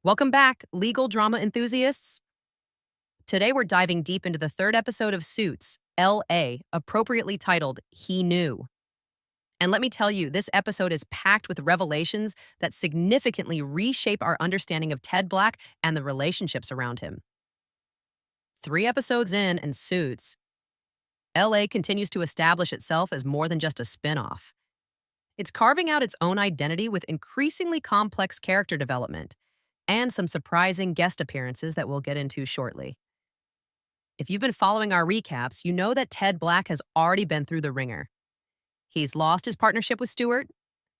Welcome back, legal drama enthusiasts. Today we're diving deep into the third episode of Suits, L.A., appropriately titled He Knew. And let me tell you, this episode is packed with revelations that significantly reshape our understanding of Ted Black and the relationships around him. 3 episodes in, and Suits, L.A. continues to establish itself as more than just a spin-off. It's carving out its own identity with increasingly complex character development and some surprising guest appearances that we'll get into shortly. If you've been following our recaps, you know that Ted Black has already been through the ringer. He's lost his partnership with Stewart,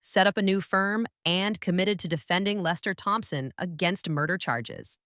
set up a new firm, and committed to defending Lester Thompson against murder charges.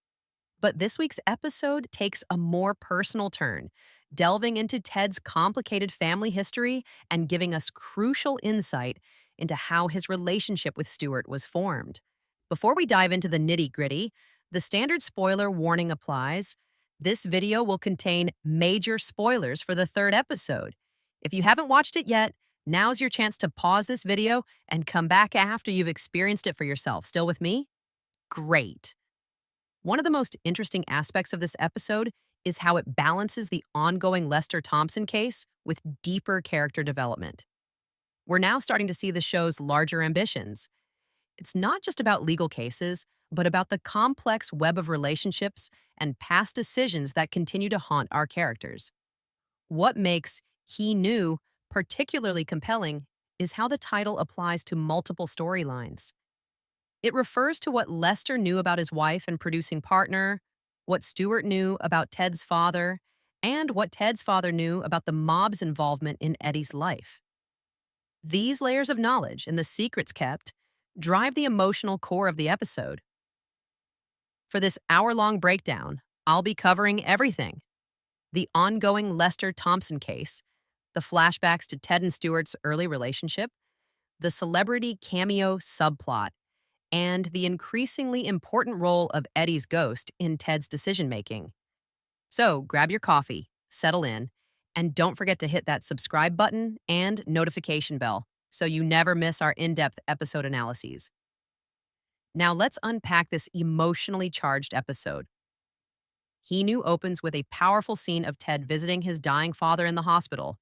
But this week's episode takes a more personal turn, delving into Ted's complicated family history and giving us crucial insight into how his relationship with Stewart was formed. Before we dive into the nitty-gritty, the standard spoiler warning applies. This video will contain major spoilers for the third episode. If you haven't watched it yet, now's your chance to pause this video and come back after you've experienced it for yourself. Still with me? Great. One of the most interesting aspects of this episode is how it balances the ongoing Lester Thompson case with deeper character development. We're now starting to see the show's larger ambitions. It's not just about legal cases, but about the complex web of relationships and past decisions that continue to haunt our characters. What makes He Knew particularly compelling is how the title applies to multiple storylines. It refers to what Lester knew about his wife and producing partner, what Stewart knew about Ted's father, and what Ted's father knew about the mob's involvement in Eddie's life. These layers of knowledge and the secrets kept drive the emotional core of the episode. For this hour-long breakdown, I'll be covering everything: the ongoing Lester Thompson case, the flashbacks to Ted and Stewart's early relationship, the celebrity cameo subplot, and the increasingly important role of Eddie's ghost in Ted's decision-making. So grab your coffee, settle in, and don't forget to hit that subscribe button and notification bell so you never miss our in-depth episode analyses. Now let's unpack this emotionally charged episode. He Knew opens with a powerful scene of Ted visiting his dying father in the hospital,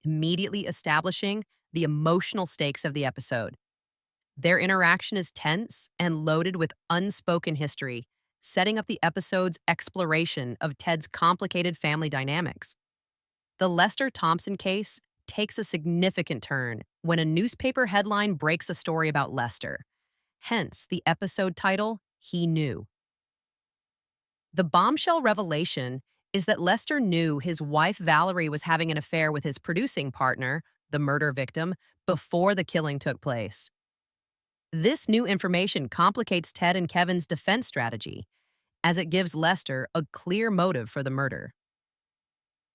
immediately establishing the emotional stakes of the episode. Their interaction is tense and loaded with unspoken history, setting up the episode's exploration of Ted's complicated family dynamics. The Lester Thompson case takes a significant turn when a newspaper headline breaks a story about Lester. Hence, the episode title, He Knew. The bombshell revelation is that Lester knew his wife Valerie was having an affair with his producing partner, the murder victim, before the killing took place. This new information complicates Ted and Kevin's defense strategy, as it gives Lester a clear motive for the murder.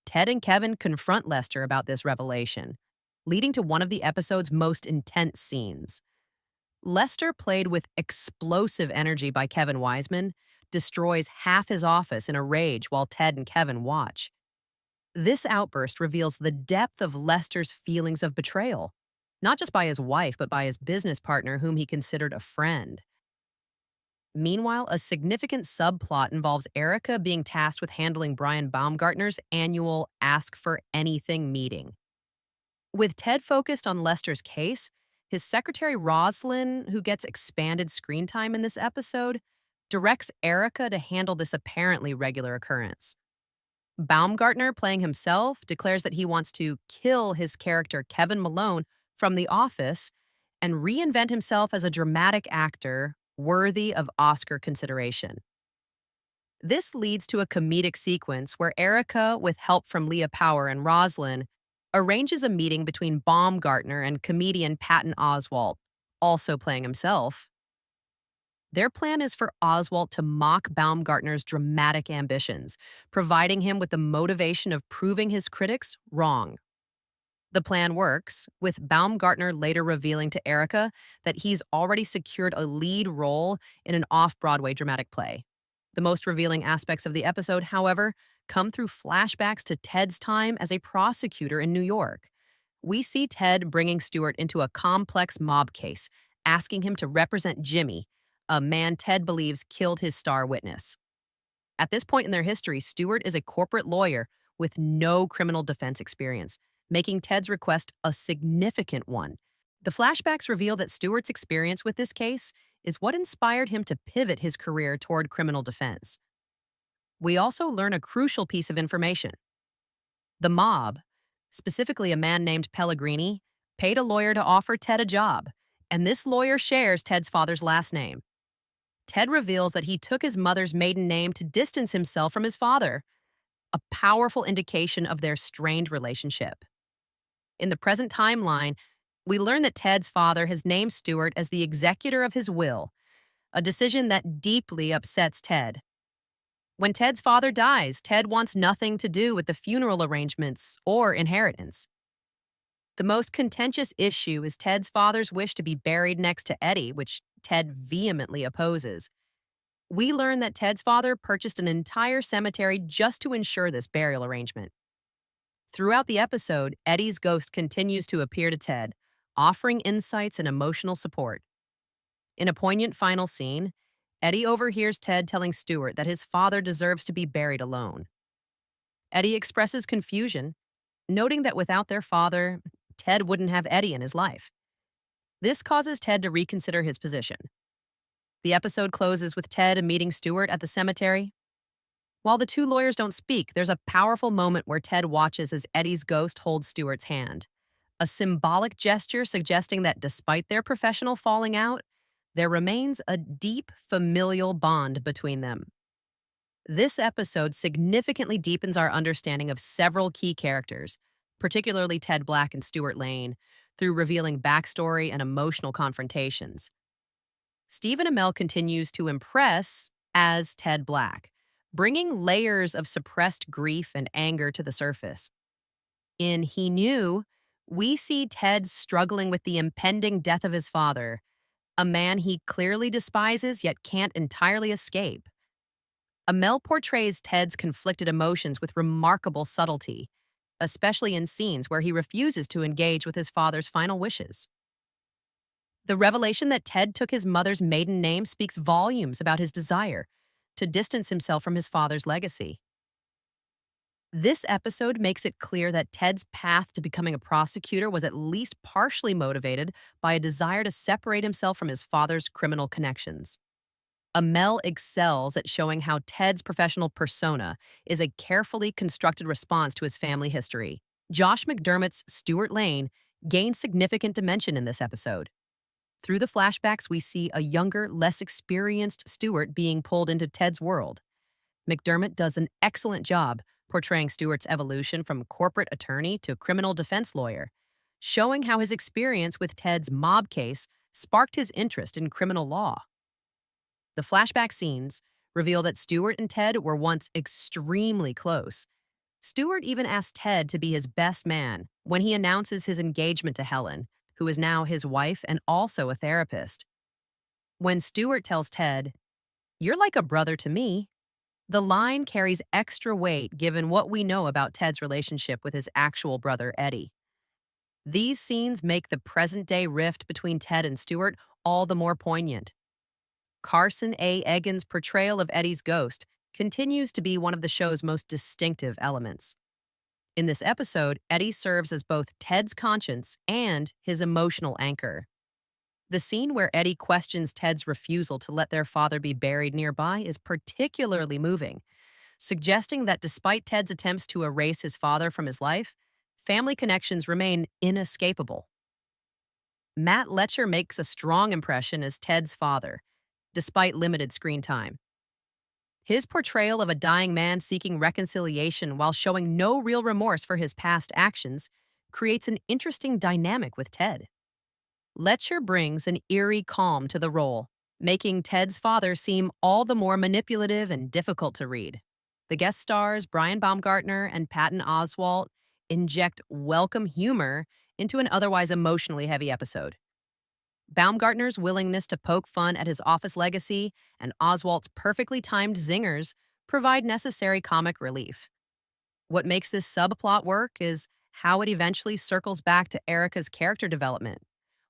Ted and Kevin confront Lester about this revelation, leading to one of the episode's most intense scenes. Lester, played with explosive energy by Kevin Wiseman, destroys half his office in a rage while Ted and Kevin watch. This outburst reveals the depth of Lester's feelings of betrayal, not just by his wife, but by his business partner, whom he considered a friend. Meanwhile, a significant subplot involves Erica being tasked with handling Brian Baumgartner's annual Ask for Anything meeting. With Ted focused on Lester's case, his secretary Roslyn, who gets expanded screen time in this episode, directs Erica to handle this apparently regular occurrence. Baumgartner, playing himself, declares that he wants to kill his character Kevin Malone from The Office and reinvent himself as a dramatic actor worthy of Oscar consideration. This leads to a comedic sequence where Erica, with help from Leah Power and Roslyn, arranges a meeting between Baumgartner and comedian Patton Oswalt, also playing himself. Their plan is for Oswalt to mock Baumgartner's dramatic ambitions, providing him with the motivation of proving his critics wrong. The plan works, with Baumgartner later revealing to Erica that he's already secured a lead role in an off-Broadway dramatic play. The most revealing aspects of the episode, however, come through flashbacks to Ted's time as a prosecutor in New York. We see Ted bringing Stewart into a complex mob case, asking him to represent Jimmy, a man Ted believes killed his star witness. At this point in their history, Stewart is a corporate lawyer with no criminal defense experience, making Ted's request a significant one. The flashbacks reveal that Stewart's experience with this case is what inspired him to pivot his career toward criminal defense. We also learn a crucial piece of information. The mob, specifically a man named Pellegrini, paid a lawyer to offer Ted a job, and this lawyer shares Ted's father's last name. Ted reveals that he took his mother's maiden name to distance himself from his father, a powerful indication of their strained relationship. In the present timeline, we learn that Ted's father has named Stewart as the executor of his will, a decision that deeply upsets Ted. When Ted's father dies, Ted wants nothing to do with the funeral arrangements or inheritance. The most contentious issue is Ted's father's wish to be buried next to Eddie, which Ted vehemently opposes. We learn that Ted's father purchased an entire cemetery just to ensure this burial arrangement. Throughout the episode, Eddie's ghost continues to appear to Ted, offering insights and emotional support. In a poignant final scene, Eddie overhears Ted telling Stewart that his father deserves to be buried alone. Eddie expresses confusion, noting that without their father, Ted wouldn't have Eddie in his life. This causes Ted to reconsider his position. The episode closes with Ted meeting Stewart at the cemetery. While the two lawyers don't speak, there's a powerful moment where Ted watches as Eddie's ghost holds Stewart's hand, a symbolic gesture suggesting that despite their professional falling out, there remains a deep familial bond between them. This episode significantly deepens our understanding of several key characters, particularly Ted Black and Stewart Lane, through revealing backstory and emotional confrontations. Stephen Amell continues to impress as Ted Black, bringing layers of suppressed grief and anger to the surface. In He Knew, we see Ted struggling with the impending death of his father, a man he clearly despises yet can't entirely escape. Amell portrays Ted's conflicted emotions with remarkable subtlety, especially in scenes where he refuses to engage with his father's final wishes. The revelation that Ted took his mother's maiden name speaks volumes about his desire to distance himself from his father's legacy. This episode makes it clear that Ted's path to becoming a prosecutor was at least partially motivated by a desire to separate himself from his father's criminal connections. Amell excels at showing how Ted's professional persona is a carefully constructed response to his family history. Josh McDermott's Stewart Lane gains significant dimension in this episode. Through the flashbacks, we see a younger, less experienced Stewart being pulled into Ted's world. McDermott does an excellent job portraying Stewart's evolution from corporate attorney to criminal defense lawyer, showing how his experience with Ted's mob case sparked his interest in criminal law. The flashback scenes reveal that Stewart and Ted were once extremely close. Stewart even asked Ted to be his best man when he announces his engagement to Helen, who is now his wife and also a therapist. When Stewart tells Ted, "You're like a brother to me," the line carries extra weight given what we know about Ted's relationship with his actual brother, Eddie. These scenes make the present-day rift between Ted and Stewart all the more poignant. Carson A. Egan's portrayal of Eddie's ghost continues to be one of the show's most distinctive elements. In this episode, Eddie serves as both Ted's conscience and his emotional anchor. The scene where Eddie questions Ted's refusal to let their father be buried nearby is particularly moving, suggesting that despite Ted's attempts to erase his father from his life, family connections remain inescapable. Matt Letcher makes a strong impression as Ted's father, despite limited screen time. His portrayal of a dying man seeking reconciliation while showing no real remorse for his past actions creates an interesting dynamic with Ted. Letcher brings an eerie calm to the role, making Ted's father seem all the more manipulative and difficult to read. The guest stars, Brian Baumgartner and Patton Oswalt, inject welcome humor into an otherwise emotionally heavy episode. Baumgartner's willingness to poke fun at his office legacy and Oswalt's perfectly timed zingers provide necessary comic relief. What makes this subplot work is how it eventually circles back to Erica's character development.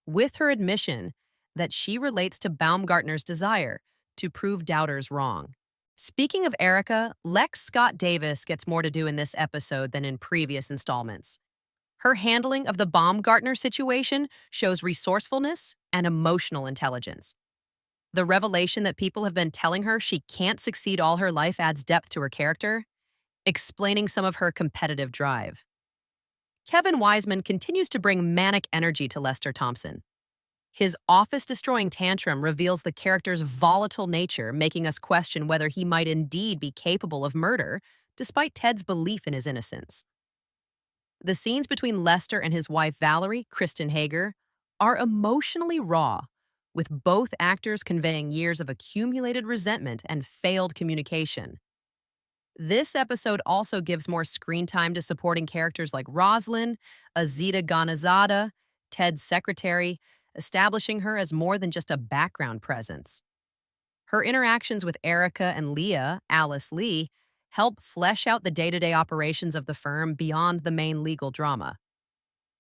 With her admission that she relates to Baumgartner's desire to prove doubters wrong. Speaking of Erica, Lex Scott Davis gets more to do in this episode than in previous installments. Her handling of the Baumgartner situation shows resourcefulness and emotional intelligence. The revelation that people have been telling her she can't succeed all her life adds depth to her character, explaining some of her competitive drive. Kevin Wiseman continues to bring manic energy to Lester Thompson. His office-destroying tantrum reveals the character's volatile nature, making us question whether he might indeed be capable of murder, despite Ted's belief in his innocence. The scenes between Lester and his wife Valerie, Kristen Hager, are emotionally raw, with both actors conveying years of accumulated resentment and failed communication. This episode also gives more screen time to supporting characters like Rosalind, Azita Ganazada, Ted's secretary, establishing her as more than just a background presence. Her interactions with Erica and Leah, Alice Lee, help flesh out the day-to-day operations of the firm beyond the main legal drama.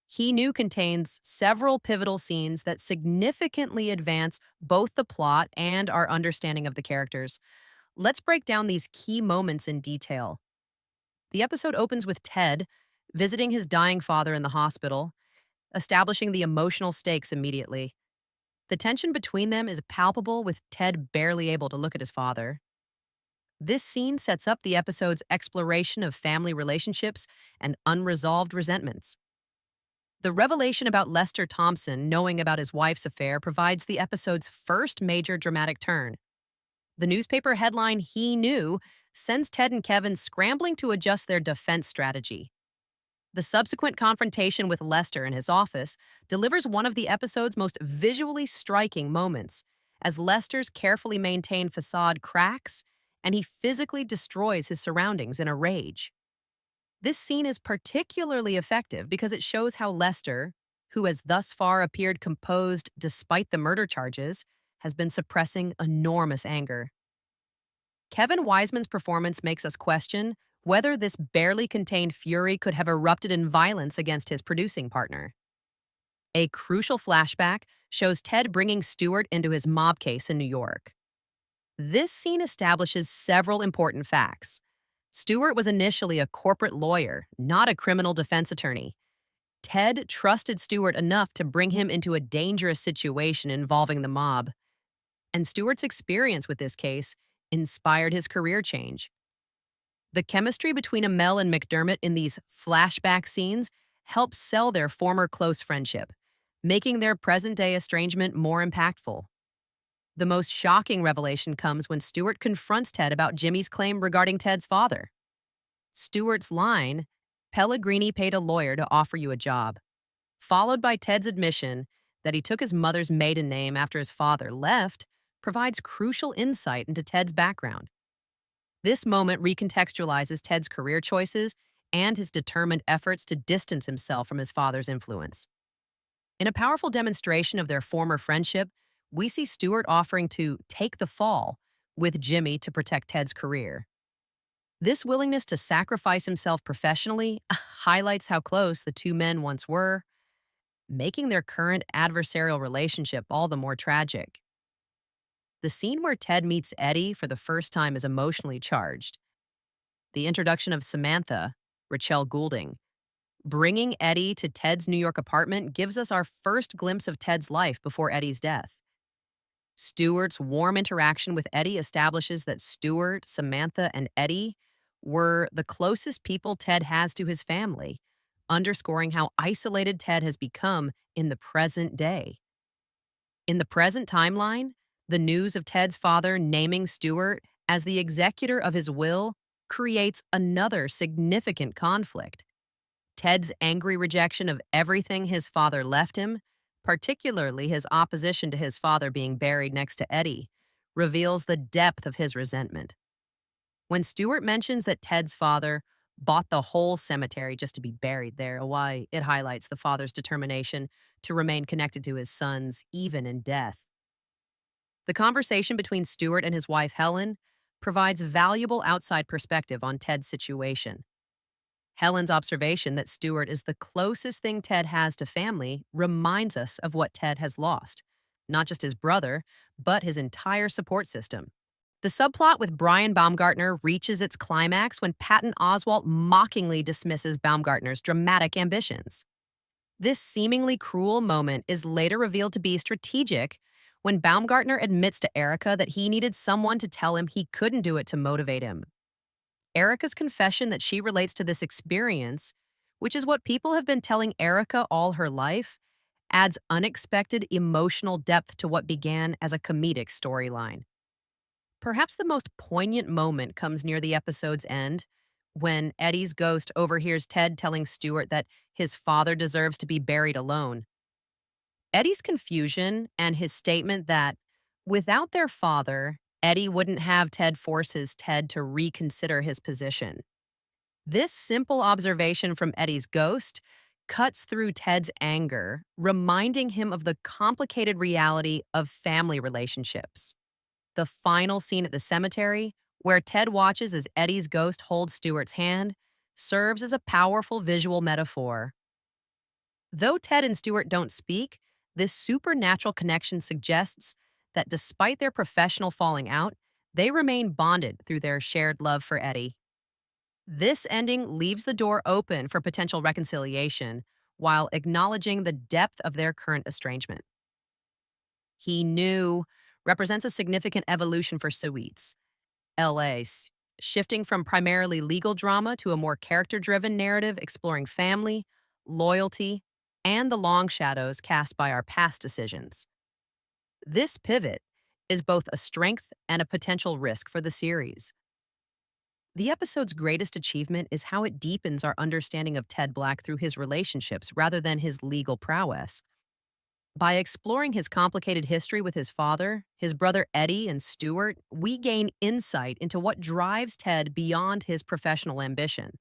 He Knew contains several pivotal scenes that significantly advance both the plot and our understanding of the characters. Let's break down these key moments in detail. The episode opens with Ted visiting his dying father in the hospital, establishing the emotional stakes immediately. The tension between them is palpable, with Ted barely able to look at his father. This scene sets up the episode's exploration of family relationships and unresolved resentments. The revelation about Lester Thompson knowing about his wife's affair provides the episode's first major dramatic turn. The newspaper headline, "He Knew," sends Ted and Kevin scrambling to adjust their defense strategy. The subsequent confrontation with Lester in his office delivers one of the episode's most visually striking moments, as Lester's carefully maintained facade cracks and he physically destroys his surroundings in a rage. This scene is particularly effective because it shows how Lester, who has thus far appeared composed despite the murder charges, has been suppressing enormous anger. Kevin Wiseman's performance makes us question whether this barely contained fury could have erupted in violence against his producing partner. A crucial flashback shows Ted bringing Stewart into his mob case in New York. This scene establishes several important facts. Stewart was initially a corporate lawyer, not a criminal defense attorney. Ted trusted Stewart enough to bring him into a dangerous situation involving the mob. And Stewart's experience with this case inspired his career change. The chemistry between Amell and McDermott in these flashback scenes helps sell their former close friendship, making their present-day estrangement more impactful. The most shocking revelation comes when Stewart confronts Ted about Jimmy's claim regarding Ted's father. Stewart's line, "Pellegrini paid a lawyer to offer you a job," followed by Ted's admission that he took his mother's maiden name after his father left, provides crucial insight into Ted's background. This moment recontextualizes Ted's career choices and his determined efforts to distance himself from his father's influence. In a powerful demonstration of their former friendship, we see Stewart offering to take the fall with Jimmy to protect Ted's career. This willingness to sacrifice himself professionally highlights how close the two men once were, making their current adversarial relationship all the more tragic. The scene where Ted meets Eddie for the first time is emotionally charged. The introduction of Samantha, Rachel Goulding, bringing Eddie to Ted's New York apartment gives us our first glimpse of Ted's life before Eddie's death. Stewart's warm interaction with Eddie establishes that Stewart, Samantha, and Eddie were the closest people Ted has to his family, underscoring how isolated Ted has become in the present day. In the present timeline, the news of Ted's father naming Stewart as the executor of his will creates another significant conflict. Ted's angry rejection of everything his father left him, particularly his opposition to his father being buried next to Eddie, reveals the depth of his resentment. When Stewart mentions that Ted's father bought the whole cemetery just to be buried there, why, it highlights the father's determination to remain connected to his sons even in death. The conversation between Stewart and his wife Helen provides valuable outside perspective on Ted's situation. Helen's observation that Stewart is the closest thing Ted has to family reminds us of what Ted has lost, not just his brother, but his entire support system. The subplot with Brian Baumgartner reaches its climax when Patton Oswalt mockingly dismisses Baumgartner's dramatic ambitions. This seemingly cruel moment is later revealed to be strategic when Baumgartner admits to Erica that he needed someone to tell him he couldn't do it to motivate him. Erica's confession that she relates to this experience, which is what people have been telling Erica all her life, adds unexpected emotional depth to what began as a comedic storyline. Perhaps the most poignant moment comes near the episode's end, when Eddie's ghost overhears Ted telling Stewart that his father deserves to be buried alone. Eddie's confusion and his statement that, without their father, Eddie wouldn't have Ted forces Ted to reconsider his position. This simple observation from Eddie's ghost cuts through Ted's anger, reminding him of the complicated reality of family relationships. The final scene at the cemetery, where Ted watches as Eddie's ghost holds Stewart's hand, serves as a powerful visual metaphor. Though Ted and Stewart don't speak, this supernatural connection suggests that despite their professional falling out, they remain bonded through their shared love for Eddie. This ending leaves the door open for potential reconciliation while acknowledging the depth of their current estrangement. He Knew represents a significant evolution for Suites, LA's, shifting from primarily legal drama to a more character-driven narrative exploring family, loyalty, and the long shadows cast by our past decisions. This pivot is both a strength and a potential risk for the series. The episode's greatest achievement is how it deepens our understanding of Ted Black through his relationships rather than his legal prowess. By exploring his complicated history with his father, his brother Eddie, and Stewart, we gain insight into what drives Ted beyond his professional ambition.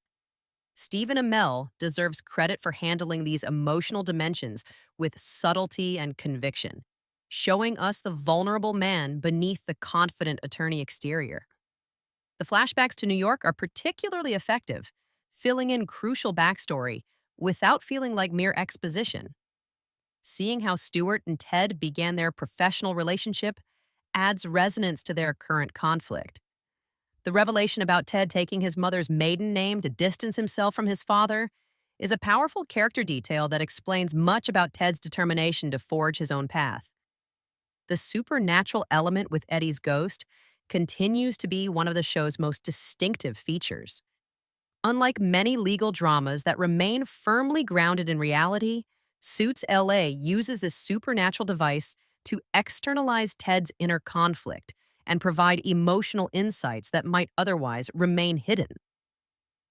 Stephen Amell deserves credit for handling these emotional dimensions with subtlety and conviction, showing us the vulnerable man beneath the confident attorney exterior. The flashbacks to New York are particularly effective, filling in crucial backstory without feeling like mere exposition. Seeing how Stewart and Ted began their professional relationship adds resonance to their current conflict. The revelation about Ted taking his mother's maiden name to distance himself from his father is a powerful character detail that explains much about Ted's determination to forge his own path. The supernatural element with Eddie's ghost continues to be one of the show's most distinctive features. Unlike many legal dramas that remain firmly grounded in reality, Suits LA uses this supernatural device to externalize Ted's inner conflict and provide emotional insights that might otherwise remain hidden.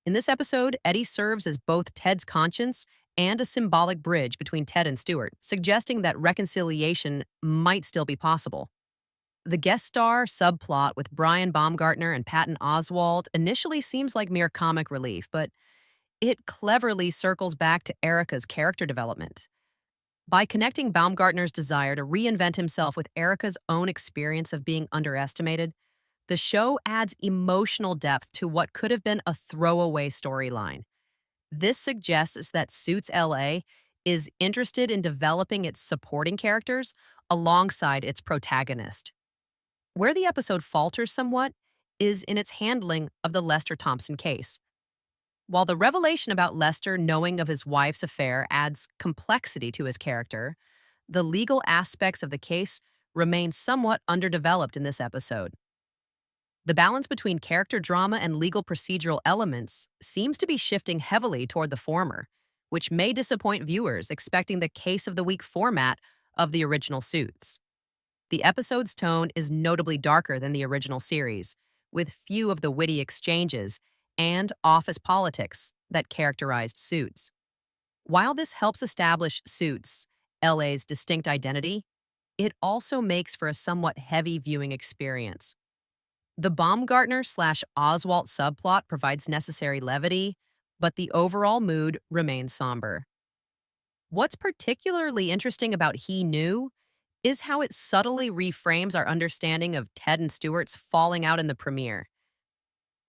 In this episode, Eddie serves as both Ted's conscience and a symbolic bridge between Ted and Stewart, suggesting that reconciliation might still be possible. The guest star subplot with Brian Baumgartner and Patton Oswalt initially seems like mere comic relief, but it cleverly circles back to Erica's character development. By connecting Baumgartner's desire to reinvent himself with Erica's own experience of being underestimated, the show adds emotional depth to what could have been a throwaway storyline. This suggests that Suits LA is interested in developing its supporting characters alongside its protagonist. Where the episode falters somewhat is in its handling of the Lester Thompson case. While the revelation about Lester knowing of his wife's affair adds complexity to his character, the legal aspects of the case remain somewhat underdeveloped in this episode. The balance between character drama and legal procedural elements seems to be shifting heavily toward the former, which may disappoint viewers expecting the case of the week format of the original Suits. The episode's tone is notably darker than the original series, with few of the witty exchanges and office politics that characterized Suits. While this helps establish Suits, LA's distinct identity, it also makes for a somewhat heavy viewing experience. The Baumgartner/Oswalt subplot provides necessary levity, but the overall mood remains somber. What's particularly interesting about He Knew is how it subtly reframes our understanding of Ted and Stewart's falling out in the premiere.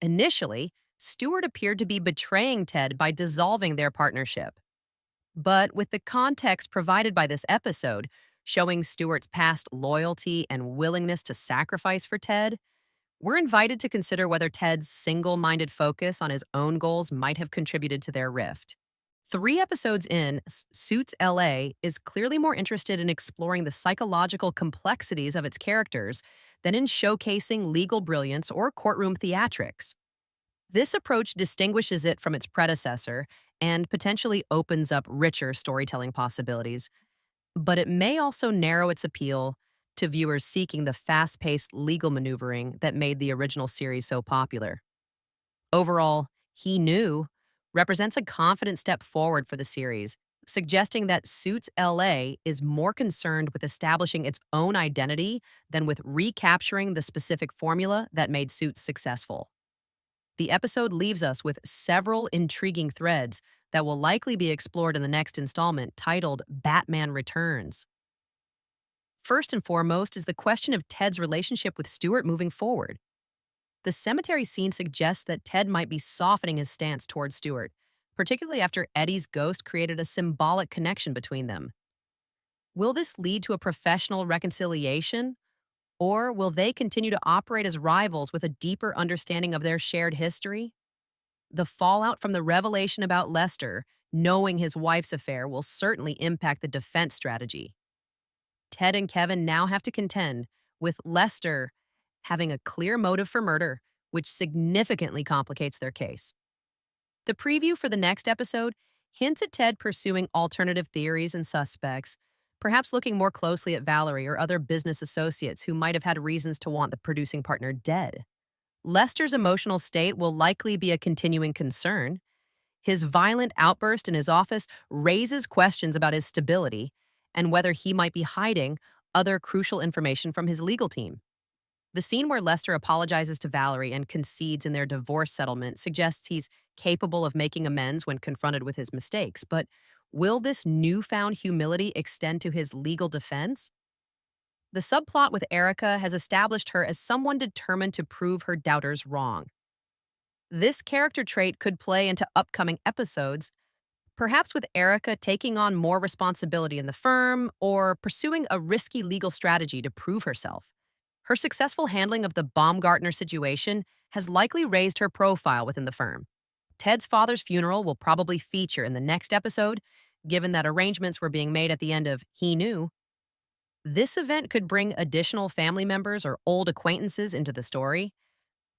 Initially, Stewart appeared to be betraying Ted by dissolving their partnership. But with the context provided by this episode, showing Stewart's past loyalty and willingness to sacrifice for Ted. We're invited to consider whether Ted's single minded focus on his own goals might have contributed to their rift. 3 episodes in, Suits LA is clearly more interested in exploring the psychological complexities of its characters than in showcasing legal brilliance or courtroom theatrics. This approach distinguishes it from its predecessor and potentially opens up richer storytelling possibilities, but it may also narrow its appeal to viewers seeking the fast paced legal maneuvering that made the original series so popular. Overall, He Knew represents a confident step forward for the series, suggesting that Suits LA is more concerned with establishing its own identity than with recapturing the specific formula that made Suits successful. The episode leaves us with several intriguing threads that will likely be explored in the next installment titled Batman Returns. First and foremost is the question of Ted's relationship with Stewart moving forward. The cemetery scene suggests that Ted might be softening his stance towards Stewart, particularly after Eddie's ghost created a symbolic connection between them. Will this lead to a professional reconciliation, or will they continue to operate as rivals with a deeper understanding of their shared history? The fallout from the revelation about Lester knowing his wife's affair will certainly impact the defense strategy. Ted and Kevin now have to contend with Lester having a clear motive for murder, which significantly complicates their case. The preview for the next episode hints at Ted pursuing alternative theories and suspects, perhaps looking more closely at Valerie or other business associates who might have had reasons to want the producing partner dead. Lester's emotional state will likely be a continuing concern. His violent outburst in his office raises questions about his stability and whether he might be hiding other crucial information from his legal team. The scene where Lester apologizes to Valerie and concedes in their divorce settlement suggests he's capable of making amends when confronted with his mistakes. But will this newfound humility extend to his legal defense? The subplot with Erica has established her as someone determined to prove her doubters wrong. This character trait could play into upcoming episodes, perhaps with Erica taking on more responsibility in the firm or pursuing a risky legal strategy to prove herself. Her successful handling of the Baumgartner situation has likely raised her profile within the firm. Ted's father's funeral will probably feature in the next episode, given that arrangements were being made at the end of He Knew. This event could bring additional family members or old acquaintances into the story,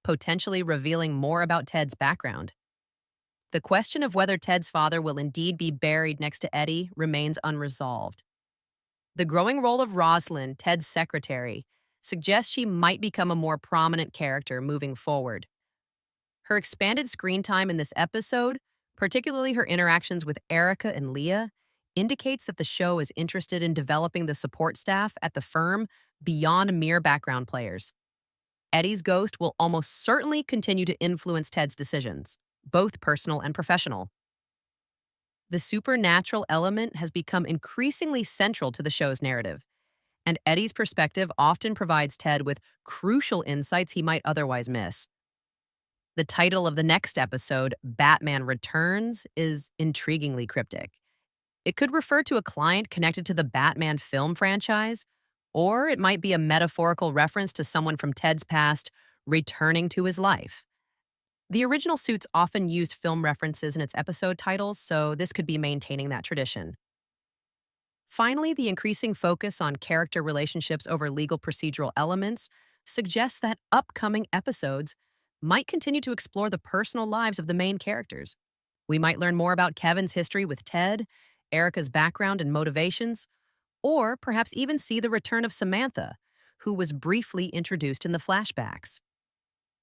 potentially revealing more about Ted's background. The question of whether Ted's father will indeed be buried next to Eddie remains unresolved. The growing role of Rosalind, Ted's secretary, suggests she might become a more prominent character moving forward. Her expanded screen time in this episode, particularly her interactions with Erica and Leah, indicates that the show is interested in developing the support staff at the firm beyond mere background players. Eddie's ghost will almost certainly continue to influence Ted's decisions, both personal and professional. The supernatural element has become increasingly central to the show's narrative, and Eddie's perspective often provides Ted with crucial insights he might otherwise miss. The title of the next episode, Batman Returns, is intriguingly cryptic. It could refer to a client connected to the Batman film franchise, or it might be a metaphorical reference to someone from Ted's past returning to his life. The original Suits often used film references in its episode titles, so this could be maintaining that tradition. Finally, the increasing focus on character relationships over legal procedural elements suggests that upcoming episodes might continue to explore the personal lives of the main characters. We might learn more about Kevin's history with Ted, Erica's background and motivations, or perhaps even see the return of Samantha, who was briefly introduced in the flashbacks.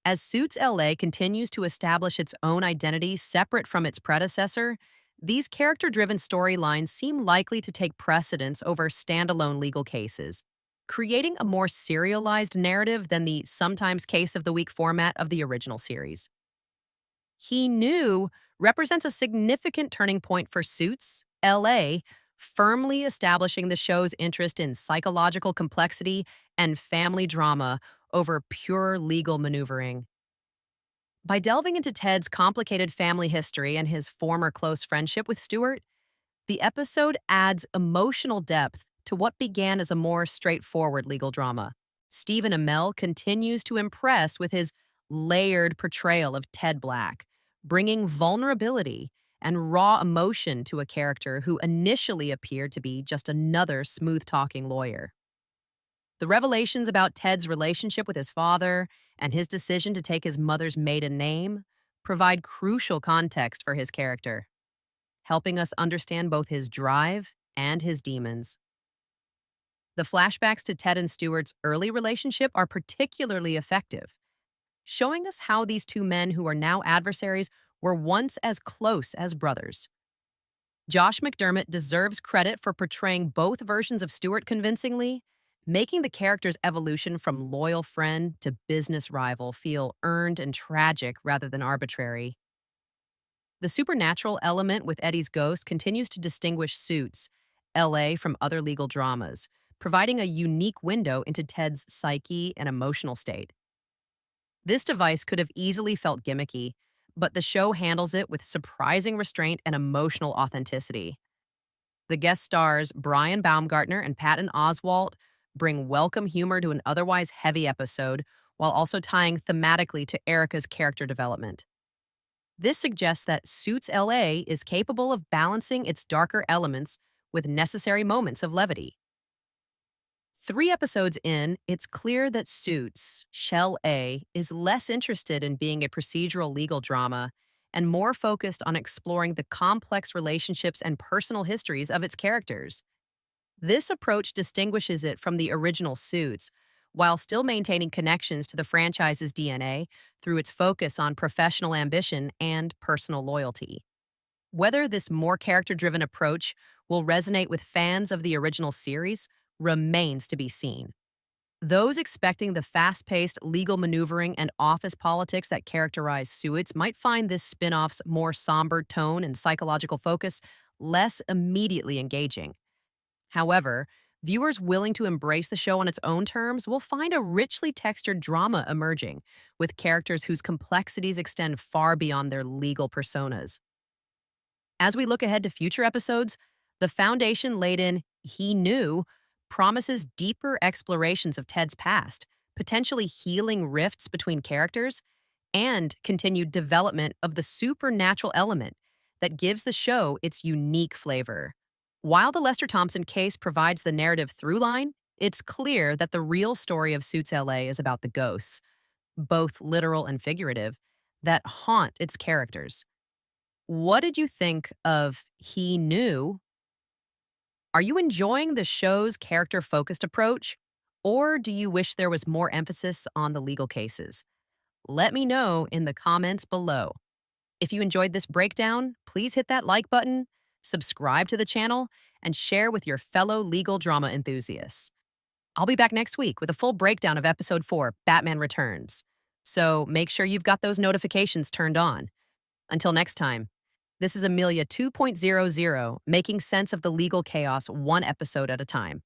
As Suits LA continues to establish its own identity separate from its predecessor, these character-driven storylines seem likely to take precedence over standalone legal cases, creating a more serialized narrative than the sometimes case of the week format of the original series. He Knew represents a significant turning point for Suits LA, firmly establishing the show's interest in psychological complexity and family drama over pure legal maneuvering. By delving into Ted's complicated family history and his former close friendship with Stewart, the episode adds emotional depth to what began as a more straightforward legal drama. Stephen Amell continues to impress with his layered portrayal of Ted Black, bringing vulnerability and raw emotion to a character who initially appeared to be just another smooth talking lawyer. The revelations about Ted's relationship with his father and his decision to take his mother's maiden name provide crucial context for his character, helping us understand both his drive and his demons. The flashbacks to Ted and Stewart's early relationship are particularly effective, showing us how these two men who are now adversaries were once as close as brothers. Josh McDermott deserves credit for portraying both versions of Stewart convincingly, making the character's evolution from loyal friend to business rival feel earned and tragic rather than arbitrary. The supernatural element with Eddie's ghost continues to distinguish Suits, LA, from other legal dramas, providing a unique window into Ted's psyche and emotional state. This device could have easily felt gimmicky, but the show handles it with surprising restraint and emotional authenticity. The guest stars Brian Baumgartner and Patton Oswalt bring welcome humor to an otherwise heavy episode while also tying thematically to Erica's character development. This suggests that Suits LA is capable of balancing its darker elements with necessary moments of levity. 3 episodes in, it's clear that Suits, Shell A, is less interested in being a procedural legal drama and more focused on exploring the complex relationships and personal histories of its characters. This approach distinguishes it from the original Suits, while still maintaining connections to the franchise's DNA through its focus on professional ambition and personal loyalty. Whether this more character-driven approach will resonate with fans of the original series remains to be seen. Those expecting the fast-paced legal maneuvering and office politics that characterize Suits might find this spin-off's more somber tone and psychological focus less immediately engaging. However, viewers willing to embrace the show on its own terms will find a richly textured drama emerging, with characters whose complexities extend far beyond their legal personas. As we look ahead to future episodes, the foundation laid in He Knew promises deeper explorations of Ted's past, potentially healing rifts between characters, and continued development of the supernatural element that gives the show its unique flavor. While the Lester Thompson case provides the narrative through line, it's clear that the real story of Suits LA is about the ghosts, both literal and figurative, that haunt its characters. What did you think of He Knew? Are you enjoying the show's character-focused approach, or do you wish there was more emphasis on the legal cases? Let me know in the comments below. If you enjoyed this breakdown, please hit that like button, subscribe to the channel, and share with your fellow legal drama enthusiasts. I'll be back next week with a full breakdown of Episode 4, Batman Returns. So make sure you've got those notifications turned on. Until next time, this is Amelia 2.00, making sense of the legal chaos one episode at a time.